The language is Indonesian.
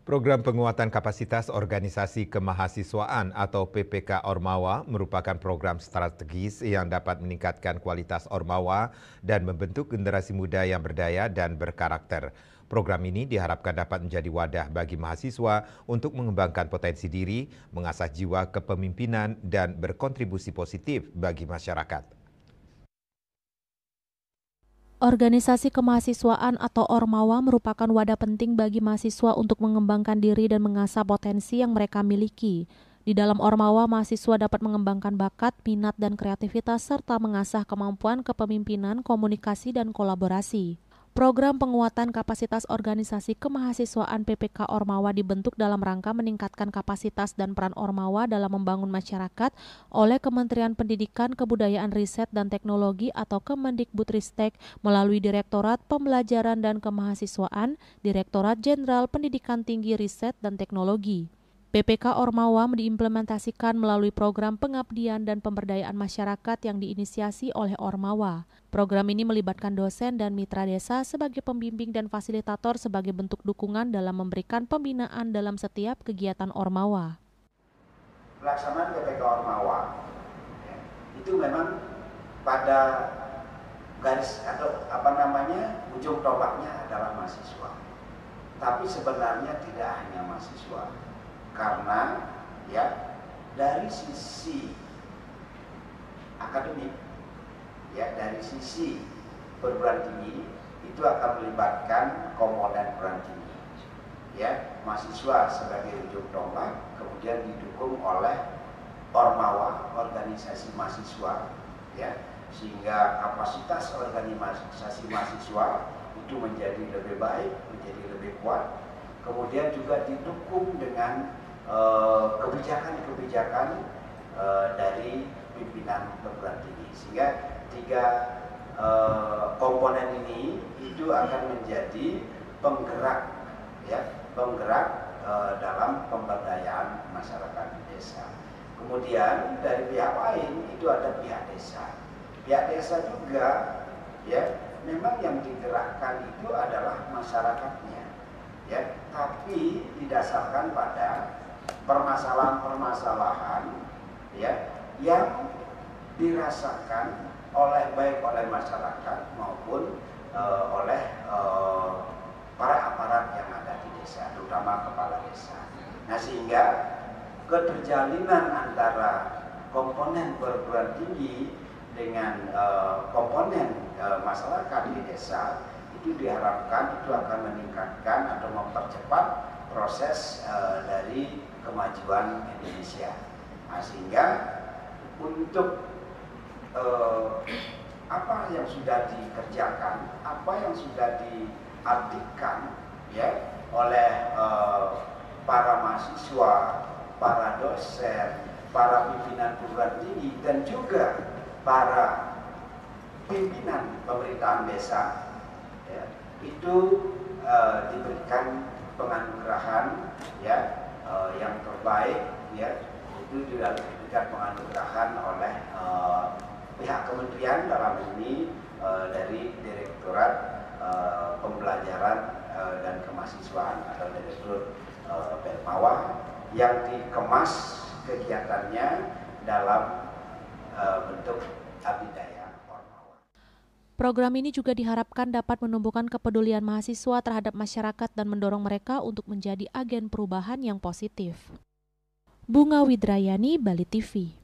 Program penguatan kapasitas organisasi kemahasiswaan atau PPK Ormawa merupakan program strategis yang dapat meningkatkan kualitas Ormawa dan membentuk generasi muda yang berdaya dan berkarakter. Program ini diharapkan dapat menjadi wadah bagi mahasiswa untuk mengembangkan potensi diri, mengasah jiwa kepemimpinan, dan berkontribusi positif bagi masyarakat. Organisasi kemahasiswaan atau Ormawa merupakan wadah penting bagi mahasiswa untuk mengembangkan diri dan mengasah potensi yang mereka miliki. Di dalam Ormawa, mahasiswa dapat mengembangkan bakat, minat, dan kreativitas serta mengasah kemampuan kepemimpinan, komunikasi, dan kolaborasi. Program penguatan kapasitas organisasi kemahasiswaan PPK Ormawa dibentuk dalam rangka meningkatkan kapasitas dan peran Ormawa dalam membangun masyarakat oleh Kementerian Pendidikan, Kebudayaan, Riset, dan Teknologi atau Kemendikbudristek melalui Direktorat Pembelajaran dan Kemahasiswaan, Direktorat Jenderal Pendidikan Tinggi, Riset, dan Teknologi. PPK Ormawa diimplementasikan melalui program pengabdian dan pemberdayaan masyarakat yang diinisiasi oleh Ormawa. Program ini melibatkan dosen dan mitra desa sebagai pembimbing dan fasilitator sebagai bentuk dukungan dalam memberikan pembinaan dalam setiap kegiatan Ormawa. Pelaksanaan PPK Ormawa itu memang pada garis atau ujung tombaknya adalah mahasiswa. Tapi sebenarnya tidak hanya mahasiswa. Karena dari sisi akademik, dari sisi perguruan tinggi itu akan melibatkan komponen perguruan tinggi, mahasiswa sebagai ujung tombak, kemudian didukung oleh Ormawa, organisasi mahasiswa, sehingga kapasitas organisasi mahasiswa itu menjadi lebih baik, menjadi lebih kuat. Kemudian juga didukung dengan kebijakan-kebijakan dari pimpinan perguruan tinggi, sehingga tiga komponen ini itu akan menjadi penggerak dalam pemberdayaan masyarakat di desa. Kemudian dari pihak lain itu ada pihak desa. Pihak desa juga memang yang digerakkan itu adalah masyarakatnya, tapi didasarkan pada permasalahan-permasalahan yang dirasakan baik oleh masyarakat maupun oleh para aparat yang ada di desa, terutama kepala desa. Nah, sehingga keterjalinan antara komponen perguruan tinggi dengan komponen masyarakat di desa itu diharapkan itu akan meningkatkan atau mempercepat proses dari kemajuan Indonesia. Nah, sehingga untuk apa yang sudah dikerjakan, apa yang sudah diabdikan oleh para mahasiswa, para dosen, para pimpinan perguruan tinggi, dan juga para pimpinan pemerintahan desa, itu diberikan penganugerahan yang terbaik, itu juga diberikan penganugerahan oleh pihak kementerian, dalam ini dari Direktorat Pembelajaran dan Kemahasiswaan atau Direktur Ormawa, yang dikemas kegiatannya dalam bentuk abdidaya Ormawa. Program ini juga diharapkan dapat menumbuhkan kepedulian mahasiswa terhadap masyarakat dan mendorong mereka untuk menjadi agen perubahan yang positif. Bunga Widrayani, Bali TV.